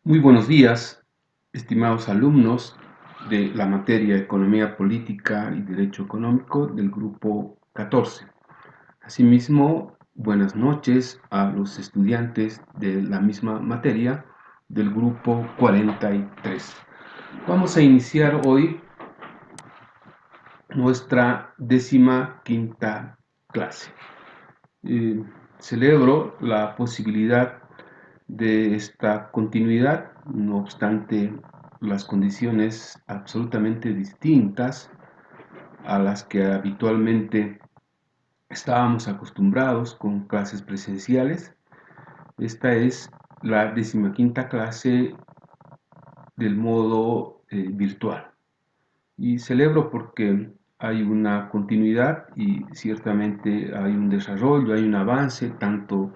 Muy buenos días, estimados alumnos de la materia Economía Política y Derecho Económico del grupo 14. Asimismo, buenas noches a los estudiantes de la misma materia del grupo 43. Vamos a iniciar hoy nuestra 15ª clase. Celebro la posibilidad de esta continuidad, no obstante las condiciones absolutamente distintas a las que habitualmente estábamos acostumbrados con clases presenciales. Esta es la 15ª clase del modo virtual y celebro porque hay una continuidad y ciertamente hay un desarrollo, hay un avance tanto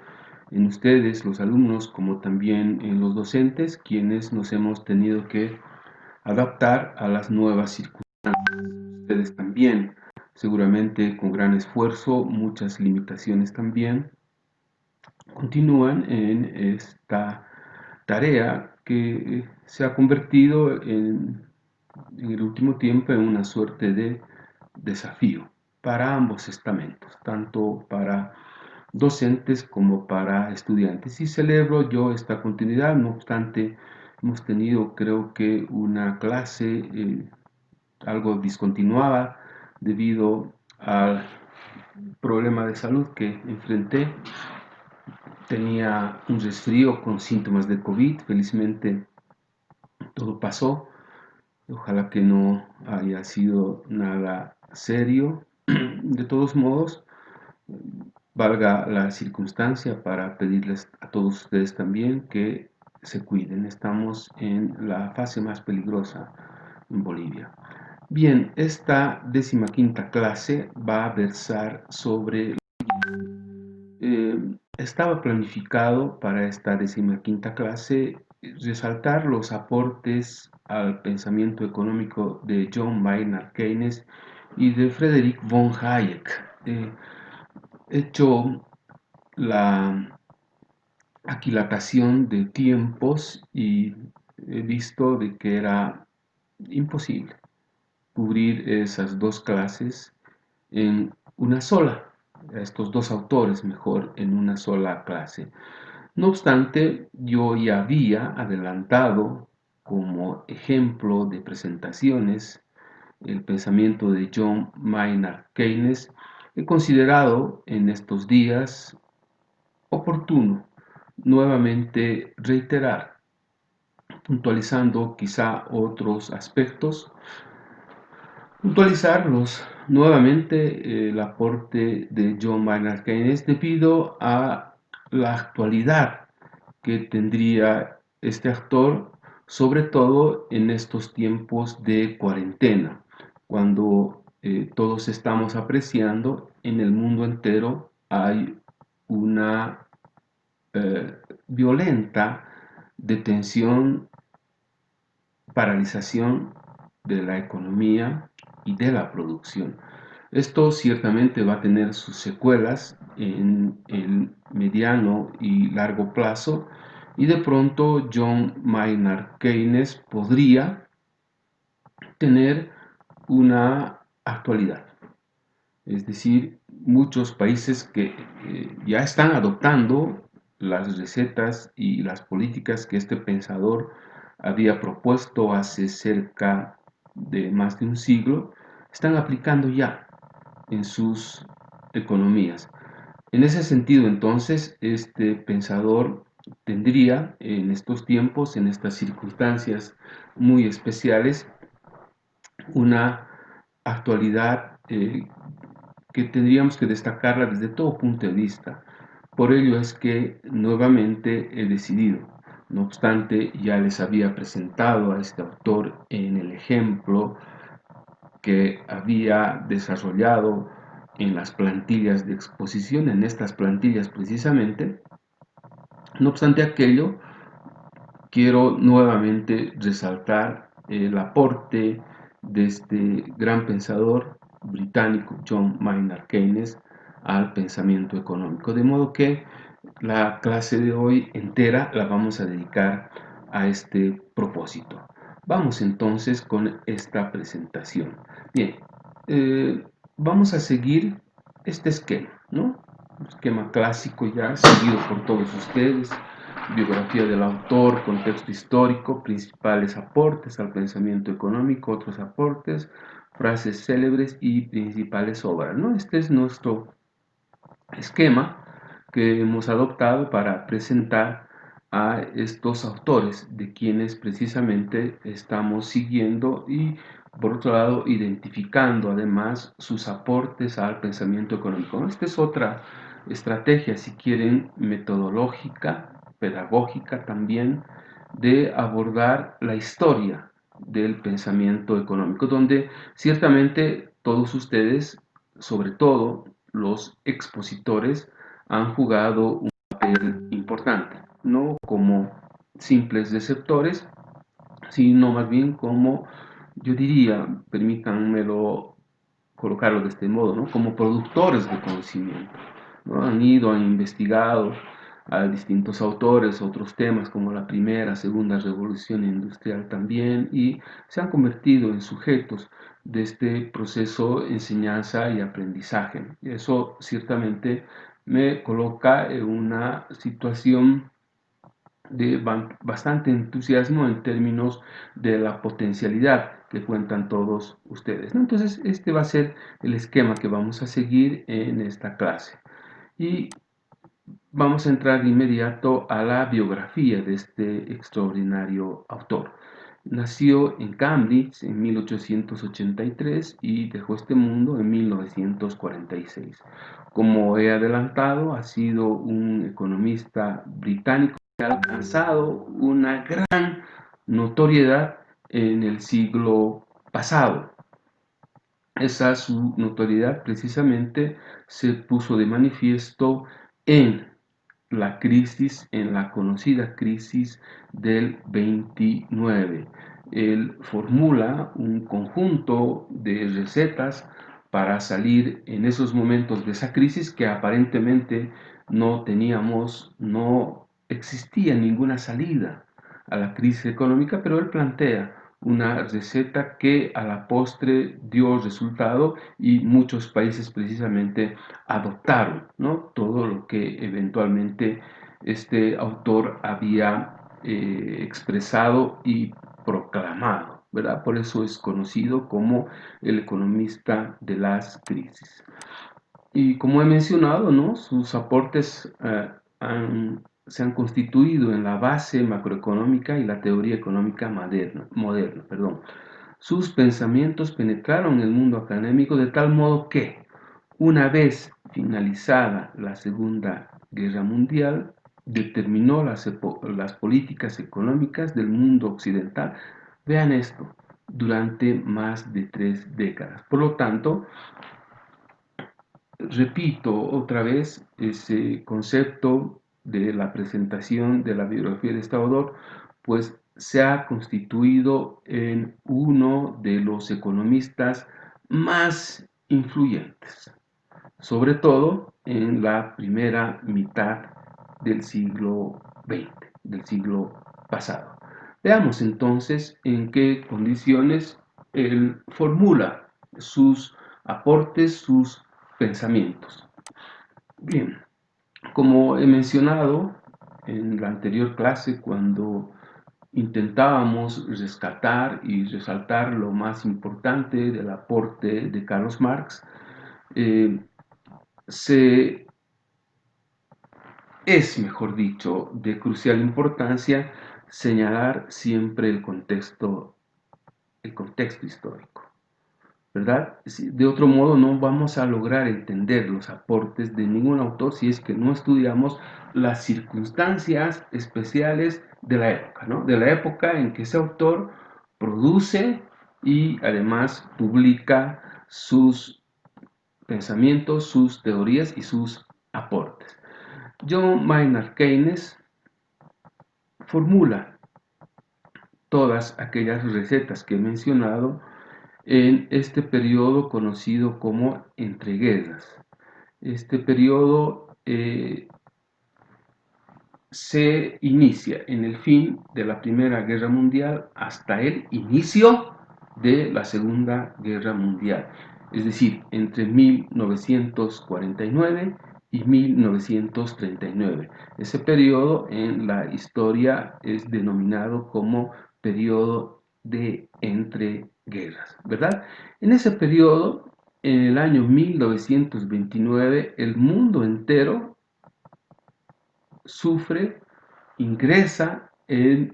en ustedes, los alumnos, como también en los docentes, quienes nos hemos tenido que adaptar a las nuevas circunstancias. Ustedes también, seguramente con gran esfuerzo, muchas limitaciones también, continúan en esta tarea que se ha convertido en el último tiempo en una suerte de desafío para ambos estamentos, tanto para docentes como para estudiantes. Y celebro yo esta continuidad, no obstante, hemos tenido creo que una clase algo discontinuada debido al problema de salud que enfrenté. Tenía un resfrío con síntomas de COVID, felizmente todo pasó. Ojalá que no haya sido nada serio. De todos modos, valga la circunstancia para pedirles a todos ustedes también que se cuiden. Estamos en la fase más peligrosa en Bolivia. Bien, esta 15ª clase va a versar sobre... estaba planificado para esta 15ª clase resaltar los aportes al pensamiento económico de John Maynard Keynes y de Friedrich von Hayek. He hecho la aquilatación de tiempos y he visto de que era imposible cubrir esas dos clases en una sola, estos dos autores mejor en una sola clase. No obstante, yo ya había adelantado como ejemplo de presentaciones el pensamiento de John Maynard Keynes. He considerado en estos días oportuno nuevamente reiterar, puntualizando quizá otros aspectos, puntualizarlos nuevamente el aporte de John Maynard Keynes debido a la actualidad que tendría este actor, sobre todo en estos tiempos de cuarentena, cuando todos estamos apreciando en el mundo entero hay una violenta detención, paralización de la economía y de la producción. Esto ciertamente va a tener sus secuelas en el mediano y largo plazo y de pronto John Maynard Keynes podría tener una actualidad. Es decir, muchos países que ya están adoptando las recetas y las políticas que este pensador había propuesto hace cerca de más de un siglo, están aplicando ya en sus economías. En ese sentido, entonces, este pensador tendría en estos tiempos, en estas circunstancias muy especiales, una actualidad que tendríamos que destacarla desde todo punto de vista. Por ello es que nuevamente he decidido, no obstante ya les había presentado a este autor en el ejemplo que había desarrollado en las plantillas de exposición, en estas plantillas precisamente. No obstante aquello, quiero nuevamente resaltar el aporte de este gran pensador británico John Maynard Keynes al pensamiento económico. De modo que la clase de hoy entera la vamos a dedicar a este propósito. Vamos entonces con esta presentación. Bien, vamos a seguir este esquema, ¿no? Un esquema clásico ya seguido por todos ustedes: biografía del autor, contexto histórico, principales aportes al pensamiento económico, otros aportes, frases célebres y principales obras, ¿no? Este es nuestro esquema que hemos adoptado para presentar a estos autores, de quienes precisamente estamos siguiendo y, por otro lado, identificando además sus aportes al pensamiento económico. Esta es otra estrategia, si quieren, metodológica, pedagógica también, de abordar la historia del pensamiento económico, donde ciertamente todos ustedes, sobre todo los expositores, han jugado un papel importante, no como simples receptores, sino más bien como, yo diría, permítanmelo colocarlo de este modo, ¿no? Como productores de conocimiento, ¿no? Han ido, han investigado a distintos autores, otros temas como la primera, segunda revolución industrial también, y se han convertido en sujetos de este proceso de enseñanza y aprendizaje. Eso ciertamente me coloca en una situación de bastante entusiasmo en términos de la potencialidad que cuentan todos ustedes, ¿no? Entonces, este va a ser el esquema que vamos a seguir en esta clase. Y vamos a entrar de inmediato a la biografía de este extraordinario autor. Nació en Cambridge en 1883 y dejó este mundo en 1946. Como he adelantado, ha sido un economista británico que ha alcanzado una gran notoriedad en el siglo pasado. Esa su notoriedad precisamente se puso de manifiesto en la crisis, en la conocida crisis del 29. Él formula un conjunto de recetas para salir en esos momentos de esa crisis que aparentemente no teníamos, no existía ninguna salida a la crisis económica, pero él plantea una receta que a la postre dio resultado y muchos países precisamente adoptaron, ¿no? Todo lo que eventualmente este autor había expresado y proclamado, ¿verdad? Por eso es conocido como el economista de las crisis. Y como he mencionado, ¿no? Sus aportes se han constituido en la base macroeconómica y la teoría económica moderna, perdón. Sus pensamientos penetraron el mundo académico de tal modo que, una vez finalizada la Segunda Guerra Mundial, determinó las políticas económicas del mundo occidental. Vean esto, durante más de 3 décadas. Por lo tanto, repito otra vez ese concepto de la presentación de la biografía de este autor, pues se ha constituido en uno de los economistas más influyentes, sobre todo en la primera mitad del siglo XX, del siglo pasado. Veamos entonces en qué condiciones él formula sus aportes, sus pensamientos. Bien, como he mencionado en la anterior clase, cuando intentábamos rescatar y resaltar lo más importante del aporte de Carlos Marx, es, mejor dicho, de crucial importancia señalar siempre el contexto histórico, ¿verdad? De otro modo no vamos a lograr entender los aportes de ningún autor si es que no estudiamos las circunstancias especiales de la época, ¿no? De la época en que ese autor produce y además publica sus pensamientos, sus teorías y sus aportes. John Maynard Keynes formula todas aquellas recetas que he mencionado en este periodo conocido como entreguerras. Este periodo se inicia en el fin de la Primera Guerra Mundial hasta el inicio de la Segunda Guerra Mundial, es decir, entre 1949 y 1939. Ese periodo en la historia es denominado como periodo de entreguerras, ¿verdad? En ese periodo, en el año 1929, el mundo entero sufre, ingresa en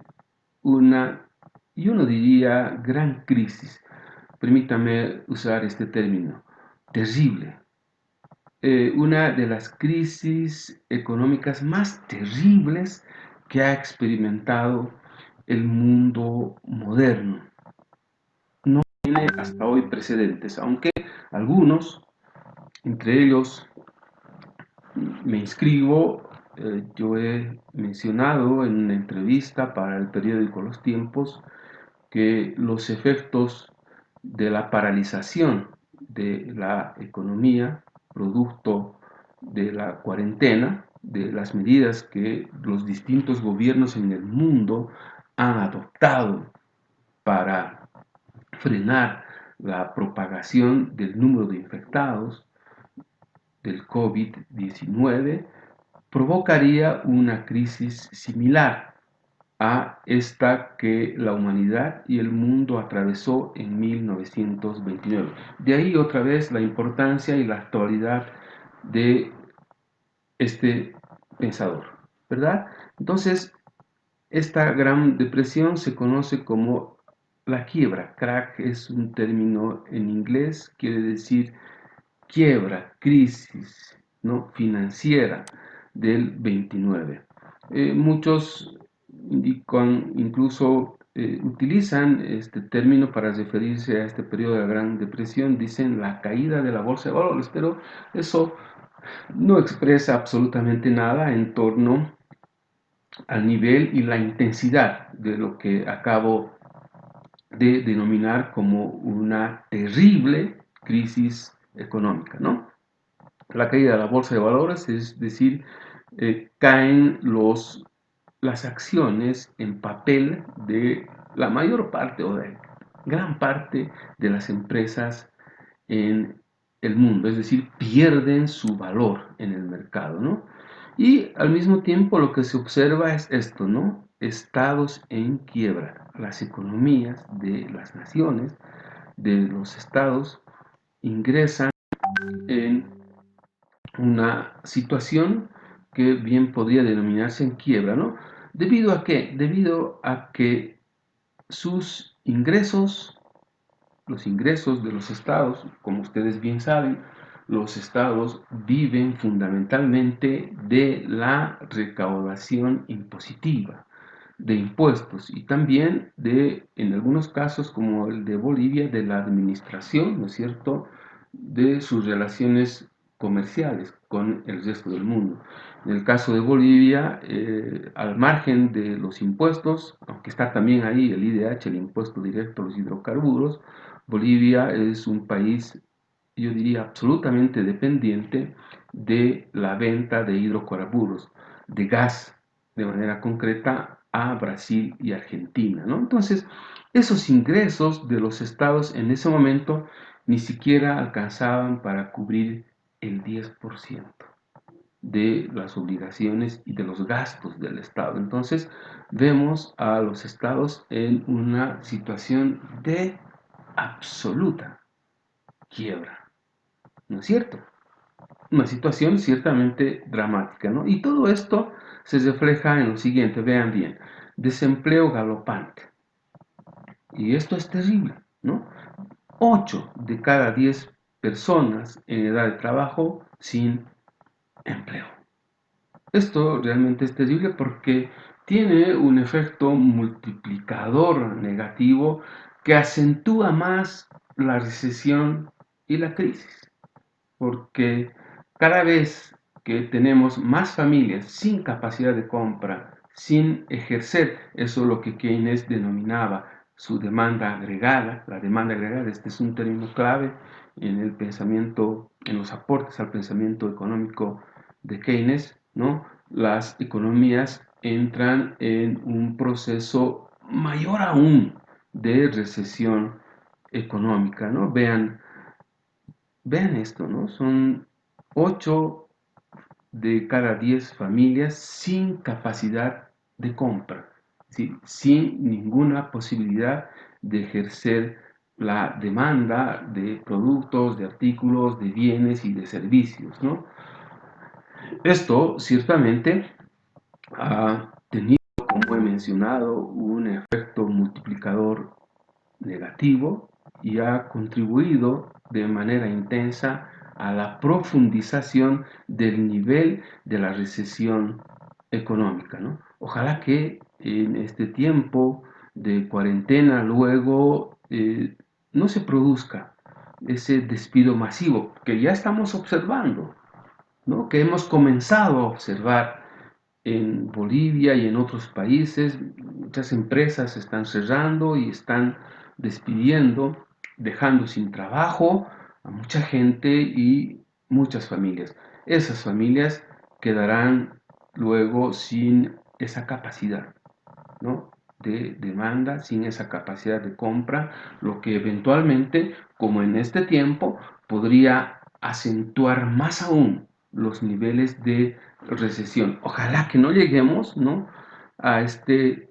una, y uno diría, gran crisis. Permítame usar este término, terrible. Una de las crisis económicas más terribles que ha experimentado el mundo moderno. No tiene hasta hoy precedentes, aunque algunos, entre ellos me inscribo, yo he mencionado en una entrevista para el periódico Los Tiempos que los efectos de la paralización de la economía, producto de la cuarentena, de las medidas que los distintos gobiernos en el mundo han adoptado para frenar la propagación del número de infectados del COVID-19, provocaría una crisis similar a esta que la humanidad y el mundo atravesó en 1929. De ahí otra vez la importancia y la actualidad de este pensador, ¿verdad? Entonces, esta gran depresión se conoce como la quiebra. Crack es un término en inglés, quiere decir quiebra, crisis, ¿no?, financiera del 29. Muchos indican, incluso utilizan este término para referirse a este periodo de la Gran Depresión, dicen la caída de la bolsa de valores, pero eso no expresa absolutamente nada en torno al nivel y la intensidad de lo que acabo de denominar como una terrible crisis económica, ¿no? La caída de la bolsa de valores, es decir, caen las acciones en papel de la mayor parte o de gran parte de las empresas en el mundo, es decir, pierden su valor en el mercado, ¿no? Y al mismo tiempo lo que se observa es esto, ¿no? Estados en quiebra. Las economías de las naciones, de los estados, ingresan en una situación que bien podría denominarse en quiebra, ¿no? ¿Debido a qué? Debido a que sus ingresos, los ingresos de los estados, como ustedes bien saben, los estados viven fundamentalmente de la recaudación impositiva, de impuestos y también de, en algunos casos como el de Bolivia, de la administración, ¿no es cierto?, de sus relaciones comerciales con el resto del mundo. En el caso de Bolivia, al margen de los impuestos, aunque está también ahí el IDH, el impuesto directo a los hidrocarburos, Bolivia es un país, yo diría, absolutamente dependiente de la venta de hidrocarburos, de gas, de manera concreta, a Brasil y Argentina, ¿no? Entonces, esos ingresos de los estados en ese momento ni siquiera alcanzaban para cubrir el 10% de las obligaciones y de los gastos del Estado. Entonces, vemos a los estados en una situación de absoluta quiebra, ¿no es cierto? Una situación ciertamente dramática, ¿no? Y todo esto se refleja en lo siguiente, vean bien, desempleo galopante. Y esto es terrible, ¿no? 8 de cada 10 personas en edad de trabajo sin empleo. Esto realmente es terrible porque tiene un efecto multiplicador negativo que acentúa más la recesión y la crisis, porque cada vez que tenemos más familias sin capacidad de compra, sin ejercer eso lo que Keynes denominaba su demanda agregada, la demanda agregada, este es un término clave en el pensamiento, en los aportes al pensamiento económico de Keynes, ¿no? Las economías entran en un proceso mayor aún de recesión económica, ¿no? Vean esto, ¿no? Son 8 de cada 10 familias sin capacidad de compra, ¿sí? Sin ninguna posibilidad de ejercer la demanda de productos, de artículos, de bienes y de servicios, ¿no? Esto ciertamente ha tenido, como he mencionado, un efecto multiplicador negativo y ha contribuido de manera intensa a la profundización del nivel de la recesión económica, ¿no? Ojalá que en este tiempo de cuarentena luego no se produzca ese despido masivo que ya estamos observando, ¿no? Que hemos comenzado a observar en Bolivia y en otros países. Muchas empresas están cerrando y están despidiendo, dejando sin trabajo a mucha gente y muchas familias. Esas familias quedarán luego sin esa capacidad, ¿no? De demanda, sin esa capacidad de compra, lo que eventualmente, como en este tiempo, podría acentuar más aún los niveles de recesión. Ojalá que no lleguemos, ¿no? A este,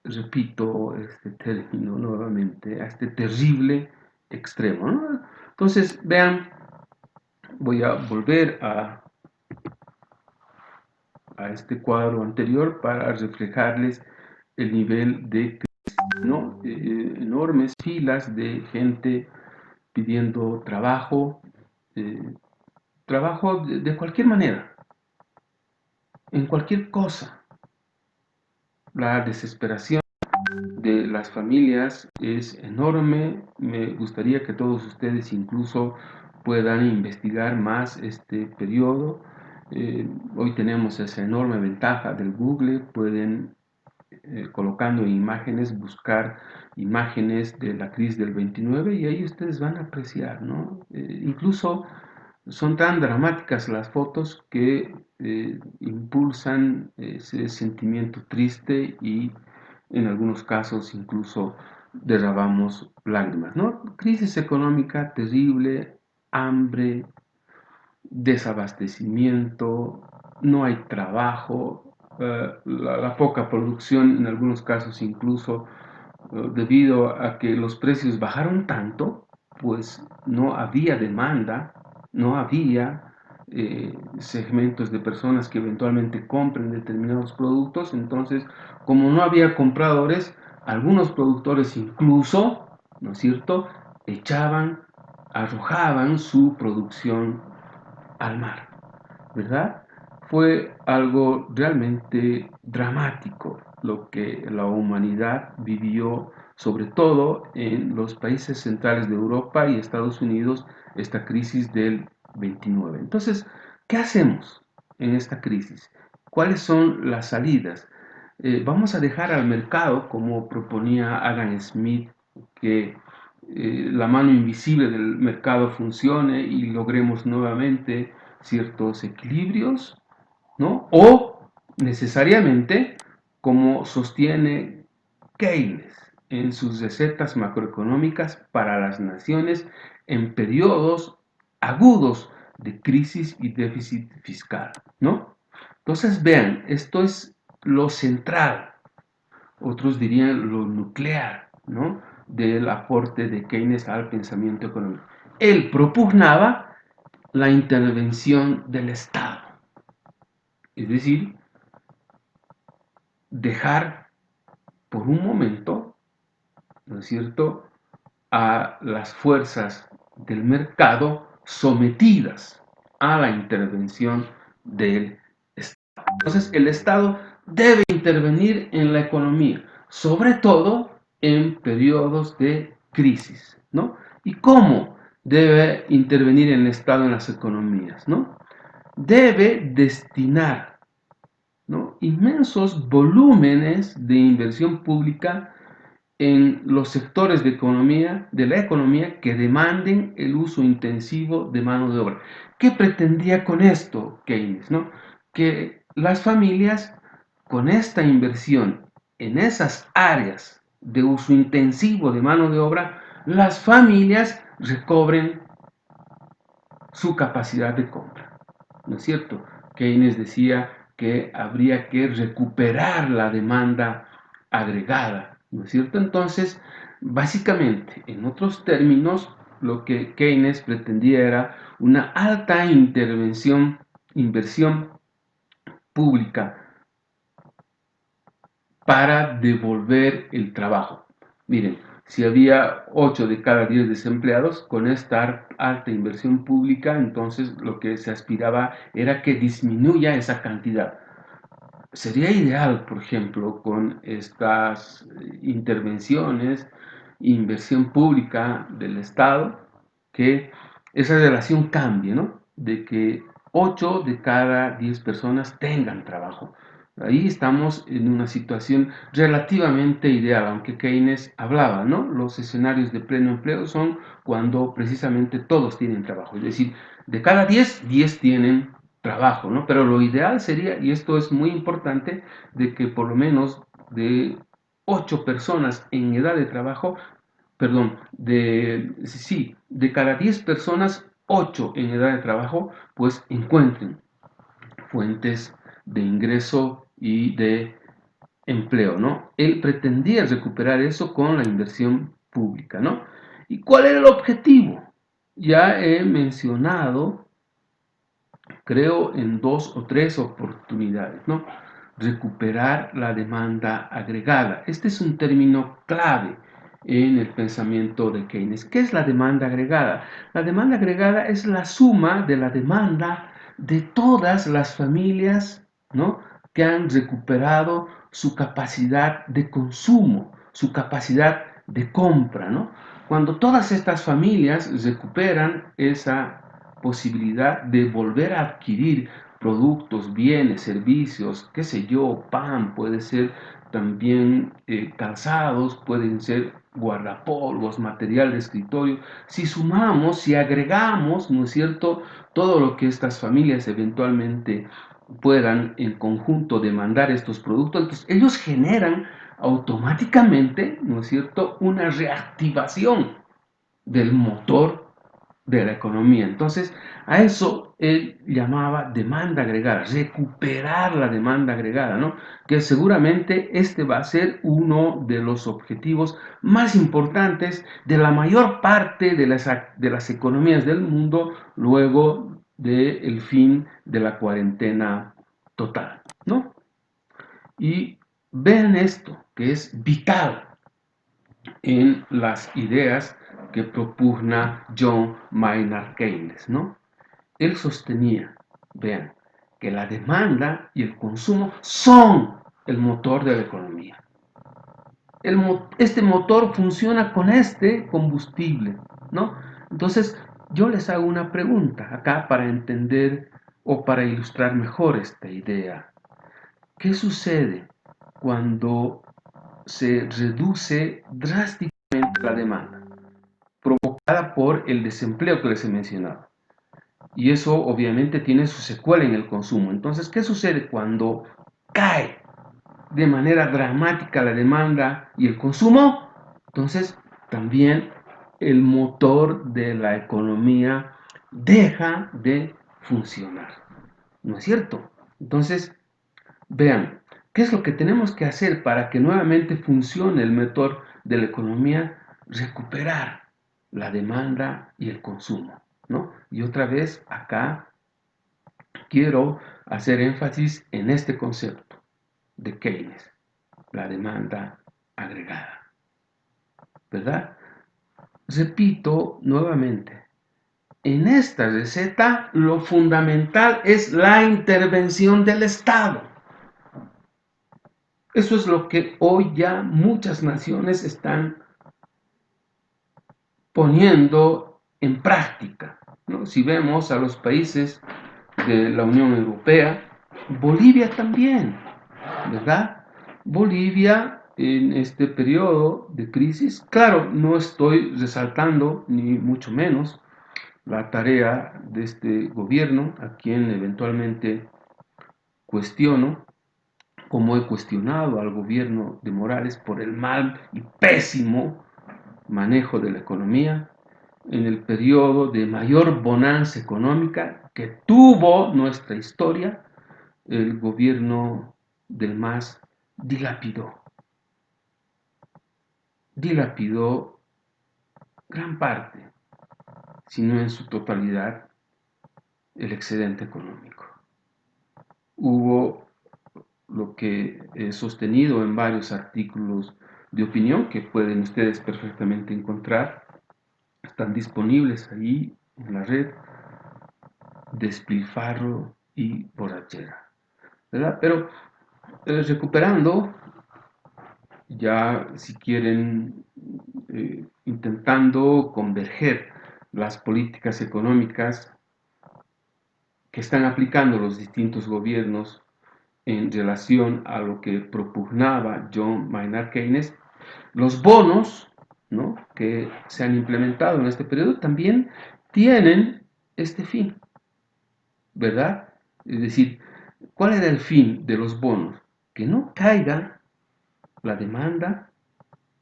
repito, este término nuevamente, a este terrible extremo, ¿no? Entonces, vean, voy a volver a este cuadro anterior para reflejarles el nivel de, ¿no? Enormes filas de gente pidiendo trabajo, eh, trabajo de cualquier manera, en cualquier cosa. La desesperación de las familias es enorme. Me gustaría que todos ustedes incluso puedan investigar más este periodo. Hoy tenemos esa enorme ventaja del Google, pueden colocando imágenes, buscar imágenes de la crisis del 29 y ahí ustedes van a apreciar, ¿no? Incluso son tan dramáticas las fotos que impulsan ese sentimiento triste y en algunos casos incluso derramamos lágrimas, ¿no? Crisis económica terrible, hambre, desabastecimiento, no hay trabajo, la poca producción en algunos casos incluso debido a que los precios bajaron tanto, pues no había demanda, no había segmentos de personas que eventualmente compren determinados productos, entonces como no había compradores, algunos productores incluso, ¿no es cierto?, echaban, arrojaban su producción al mar, ¿verdad? Fue algo realmente dramático lo que la humanidad vivió, sobre todo en los países centrales de Europa y Estados Unidos, esta crisis del 29. Entonces, ¿qué hacemos en esta crisis? ¿Cuáles son las salidas? Vamos a dejar al mercado, como proponía Adam Smith, que la mano invisible del mercado funcione y logremos nuevamente ciertos equilibrios, ¿no? O necesariamente, como sostiene Keynes en sus recetas macroeconómicas para las naciones en periodos agudos de crisis y déficit fiscal, ¿no? Entonces, vean, esto es lo central, otros dirían lo nuclear, ¿no?, del aporte de Keynes al pensamiento económico. Él propugnaba la intervención del Estado, es decir, dejar por un momento, ¿no es cierto?, a las fuerzas del mercado sometidas a la intervención del Estado. Entonces, el Estado debe intervenir en la economía, sobre todo en periodos de crisis, ¿no? ¿Y cómo debe intervenir el Estado en las economías, ¿no? Debe destinar, ¿no?, inmensos volúmenes de inversión pública en los sectores de la economía que demanden el uso intensivo de mano de obra. ¿Qué pretendía con esto Keynes, no? Que las familias con esta inversión en esas áreas de uso intensivo de mano de obra, las familias recobren su capacidad de compra, ¿no es cierto? Keynes decía que habría que recuperar la demanda agregada, ¿no es cierto? Entonces, básicamente, en otros términos, lo que Keynes pretendía era una alta inversión pública para devolver el trabajo. Miren, si había 8 de cada 10 desempleados, con esta alta inversión pública, entonces lo que se aspiraba era que disminuya esa cantidad. Sería ideal, por ejemplo, con estas intervenciones, inversión pública del Estado, que esa relación cambie, ¿no? De que 8 de cada 10 personas tengan trabajo. Ahí estamos en una situación relativamente ideal, aunque Keynes hablaba, ¿no? Los escenarios de pleno empleo son cuando precisamente todos tienen trabajo, es decir, de cada 10, 10 tienen trabajo, ¿no? Pero lo ideal sería, y esto es muy importante, de que por lo menos de 8 personas en edad de trabajo, perdón, de cada 10 personas, 8 en edad de trabajo, pues encuentren fuentes de ingreso y de empleo, ¿no? Él pretendía recuperar eso con la inversión pública, ¿no? ¿Y cuál era el objetivo? Ya he mencionado, creo, en 2 o 3 oportunidades, ¿no? Recuperar la demanda agregada. Este es un término clave en el pensamiento de Keynes. ¿Qué es la demanda agregada? La demanda agregada es la suma de la demanda de todas las familias, ¿no?, que han recuperado su capacidad de consumo, su capacidad de compra, ¿no? Cuando todas estas familias recuperan esa posibilidad de volver a adquirir productos, bienes, servicios, qué sé yo, pan, puede ser también calzados, pueden ser guardapolvos, material de escritorio. Si sumamos, si agregamos, ¿no es cierto?, todo lo que estas familias eventualmente puedan en conjunto demandar estos productos, entonces ellos generan automáticamente, ¿no es cierto?, una reactivación del motor de la economía. Entonces, a eso él llamaba demanda agregada, recuperar la demanda agregada, ¿no? Que seguramente este va a ser uno de los objetivos más importantes de la mayor parte de las economías del mundo luego del fin de la cuarentena total, ¿no? Y vean esto, que es vital en las ideas que propugna John Maynard Keynes, ¿no? Él sostenía, vean, que la demanda y el consumo son el motor de la economía. Este motor funciona con este combustible, ¿no? Entonces, yo les hago una pregunta acá para entender o para ilustrar mejor esta idea. ¿Qué sucede cuando se reduce drásticamente la demanda, provocada por el desempleo que les he mencionado? Y eso obviamente tiene su secuela en el consumo. Entonces, ¿qué sucede cuando cae de manera dramática la demanda y el consumo? Entonces, también el motor de la economía deja de funcionar, ¿no es cierto? Entonces, vean, ¿qué es lo que tenemos que hacer para que nuevamente funcione el motor de la economía? Recuperar la demanda y el consumo, ¿no? Y otra vez acá quiero hacer énfasis en este concepto de Keynes, la demanda agregada, ¿verdad? Repito nuevamente, en esta receta lo fundamental es la intervención del Estado. Eso es lo que hoy ya muchas naciones están poniendo en práctica, ¿no? Si vemos a los países de la Unión Europea, Bolivia también, ¿verdad? Bolivia en este periodo de crisis, claro, no estoy resaltando ni mucho menos la tarea de este gobierno, a quien eventualmente cuestiono, como he cuestionado al gobierno de Morales por el mal y pésimo manejo de la economía, en el periodo de mayor bonanza económica que tuvo nuestra historia, el gobierno del MAS dilapidó gran parte, si no en su totalidad, el excedente económico. Hubo lo que he sostenido en varios artículos de opinión que pueden ustedes perfectamente encontrar, están disponibles ahí en la red, despilfarro y borrachera, ¿verdad? Pero recuperando, ya si quieren, intentando converger las políticas económicas que están aplicando los distintos gobiernos en relación a lo que propugnaba John Maynard Keynes, los bonos, ¿no?, que se han implementado en este periodo también tienen este fin, ¿verdad? Es decir, ¿cuál era el fin de los bonos? Que no caiga la demanda,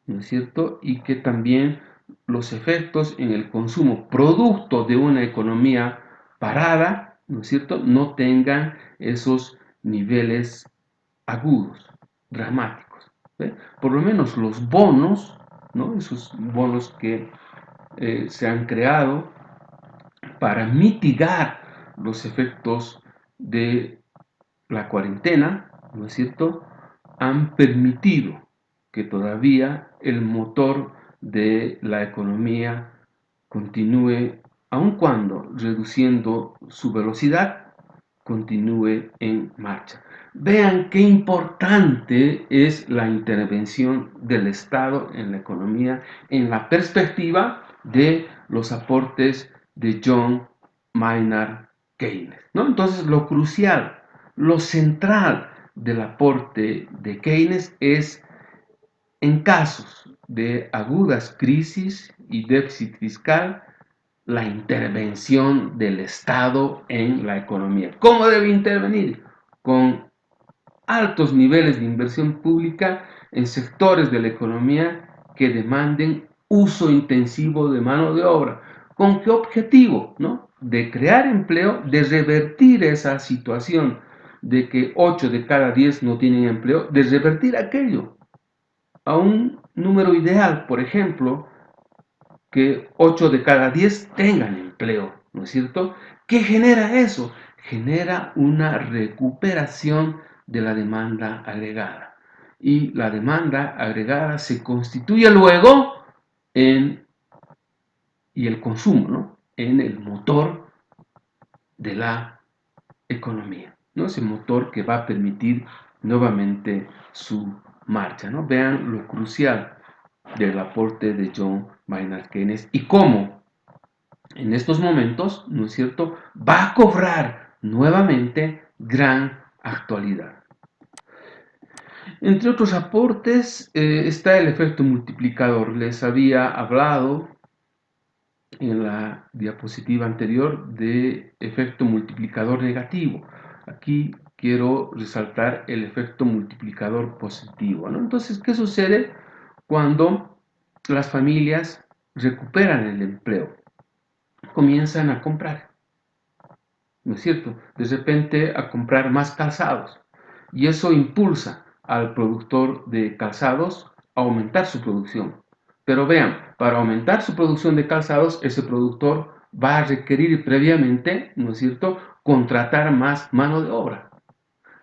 ¿no es cierto? Y que también los efectos en el consumo producto de una economía parada, ¿no es cierto?, no tengan esos niveles agudos, dramáticos. ¿Ve? Por lo menos los bonos, ¿no?, esos bonos que se han creado para mitigar los efectos de la cuarentena, ¿no es cierto?, han permitido que todavía el motor de la economía continúe, aun cuando reduciendo su velocidad, continúe en marcha. Vean qué importante es la intervención del Estado en la economía en la perspectiva de los aportes de John Maynard Keynes, ¿no? Entonces, lo crucial, lo central del aporte de Keynes es, en casos de agudas crisis y déficit fiscal, la intervención del Estado en la economía. ¿Cómo debe intervenir? Con altos niveles de inversión pública en sectores de la economía que demanden uso intensivo de mano de obra. ¿Con qué objetivo? ¿No? De crear empleo, de revertir esa situación de que 8 de cada 10 no tienen empleo, de revertir aquello a un número ideal, por ejemplo, que 8 de cada 10 tengan empleo, ¿no es cierto? ¿Qué genera eso? Genera una recuperación de la demanda agregada. Y la demanda agregada se constituye luego en, y el consumo, ¿no?, en el motor de la economía, ¿no? Ese motor que va a permitir nuevamente su marcha, ¿no? Vean lo crucial del aporte de John Maynard Keynes y cómo en estos momentos, ¿no es cierto?, va a cobrar nuevamente gran actualidad. Entre otros aportes está el efecto multiplicador. Les había hablado en la diapositiva anterior de efecto multiplicador negativo. Aquí quiero resaltar el efecto multiplicador positivo, ¿no? Entonces, ¿qué sucede cuando las familias recuperan el empleo? Comienzan a comprar, ¿no es cierto?, de repente a comprar más calzados, y eso impulsa al productor de calzados a aumentar su producción. Pero vean, para aumentar su producción de calzados, ese productor va a requerir previamente, ¿no es cierto?, contratar más mano de obra.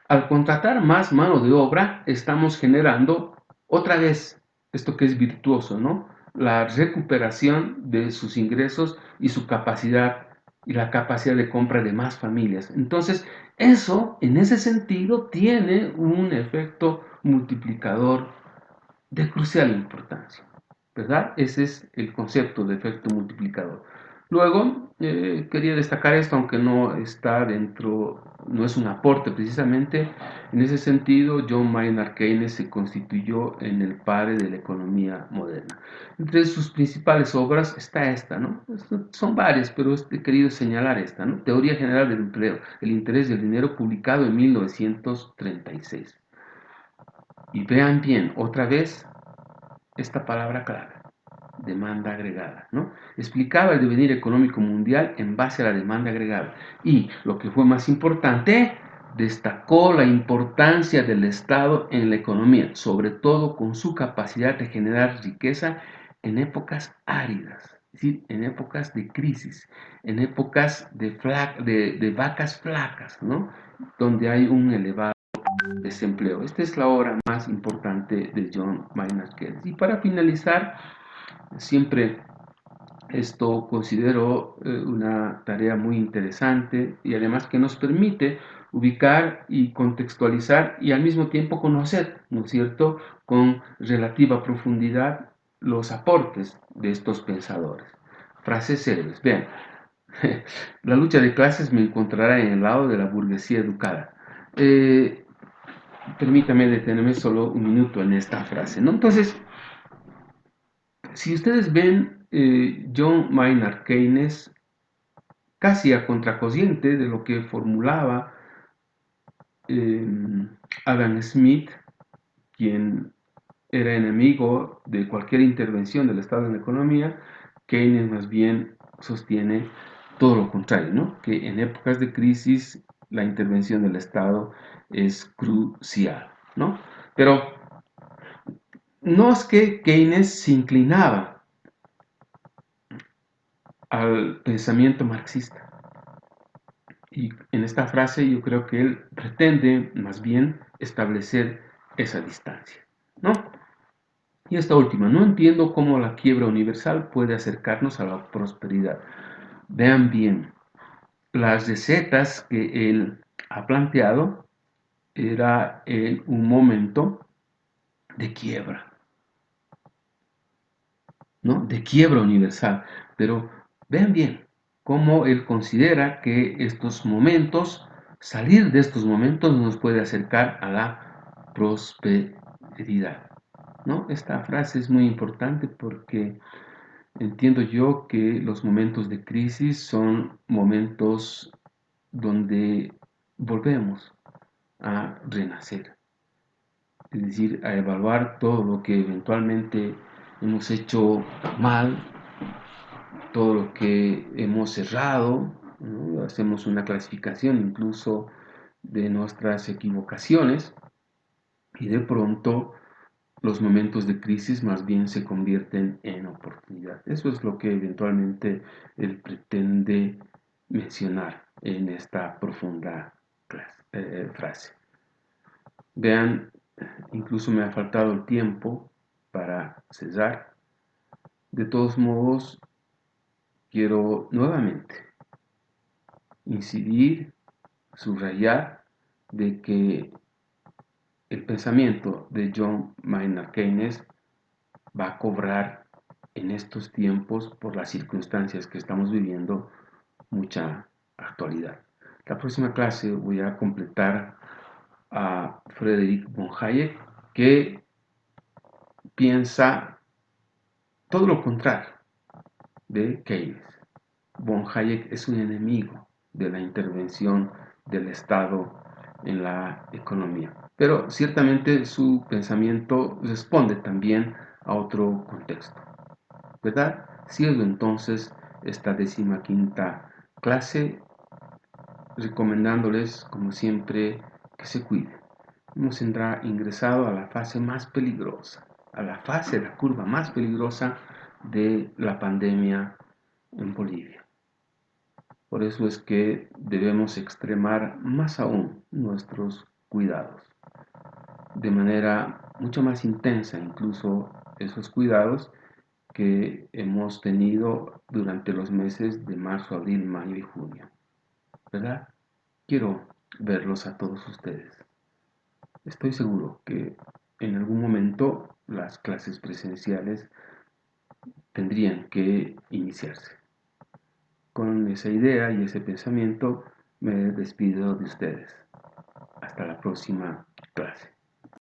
Al contratar más mano de obra, estamos generando otra vez esto que es virtuoso, ¿no?, la recuperación de sus ingresos y su capacidad y la capacidad de compra de más familias. Entonces, eso, en ese sentido, tiene un efecto multiplicador de crucial importancia, ¿verdad? Ese es el concepto de efecto multiplicador. Luego, quería destacar esto, aunque no está dentro, no es un aporte precisamente. En ese sentido, John Maynard Keynes se constituyó en el padre de la economía moderna. Entre sus principales obras está esta, ¿no? Son varias, pero he querido señalar esta, ¿no? Teoría General del Empleo, el interés del dinero, publicado en 1936. Y vean bien, otra vez, esta palabra clave, demanda agregada, ¿no? Explicaba el devenir económico mundial en base a la demanda agregada. Y lo que fue más importante, destacó la importancia del Estado en la economía, sobre todo con su capacidad de generar riqueza en épocas áridas, es decir, en épocas de crisis, en épocas de vacas flacas, ¿no? Donde hay un elevado desempleo. Esta es la obra más importante de John Maynard Keynes. Y para finalizar, siempre esto considero una tarea muy interesante y además que nos permite ubicar y contextualizar y al mismo tiempo conocer, ¿no es cierto?, con relativa profundidad los aportes de estos pensadores. Frases célebres. Vean, la lucha de clases me encontrará en el lado de la burguesía educada. Permítame detenerme solo un minuto en esta frase, ¿no? Entonces, si ustedes ven, John Maynard Keynes, casi a contracorriente de lo que formulaba Adam Smith, quien era enemigo de cualquier intervención del Estado en la economía, Keynes más bien sostiene todo lo contrario, ¿no? Que en épocas de crisis la intervención del Estado es crucial, ¿no? Pero no es que Keynes se inclinaba al pensamiento marxista. Y en esta frase yo creo que él pretende más bien establecer esa distancia, ¿no? Y esta última, no entiendo cómo la quiebra universal puede acercarnos a la prosperidad. Vean bien, las recetas que él ha planteado era en un momento de quiebra, ¿no? De quiebra universal. Pero vean bien cómo él considera que estos momentos, salir de estos momentos nos puede acercar a la prosperidad, ¿no? Esta frase es muy importante porque entiendo yo que los momentos de crisis son momentos donde volvemos a renacer, es decir, a evaluar todo lo que eventualmente hemos hecho mal, todo lo que hemos errado, ¿no? Hacemos una clasificación incluso de nuestras equivocaciones y de pronto los momentos de crisis más bien se convierten en oportunidad. Eso es lo que eventualmente él pretende mencionar en esta profunda frase. Vean, incluso me ha faltado el tiempo para cesar. De todos modos, quiero nuevamente incidir, subrayar de que el pensamiento de John Maynard Keynes va a cobrar en estos tiempos, por las circunstancias que estamos viviendo, mucha actualidad. La próxima clase voy a completar a Friedrich von Hayek, que piensa todo lo contrario de Keynes. Von Hayek es un enemigo de la intervención del Estado en la economía. Pero ciertamente su pensamiento responde también a otro contexto, ¿verdad? Siendo entonces esta 15ª clase, recomendándoles, como siempre, que se cuiden. Hemos ingresado a la fase más peligrosa, a la fase de la curva más peligrosa de la pandemia en Bolivia. Por eso es que debemos extremar más aún nuestros cuidados, de manera mucho más intensa incluso esos cuidados que hemos tenido durante los meses de marzo, abril, mayo y junio, ¿verdad? Quiero verlos a todos ustedes. Estoy seguro que en algún momento las clases presenciales tendrían que iniciarse. Con esa idea y ese pensamiento me despido de ustedes. Hasta la próxima clase.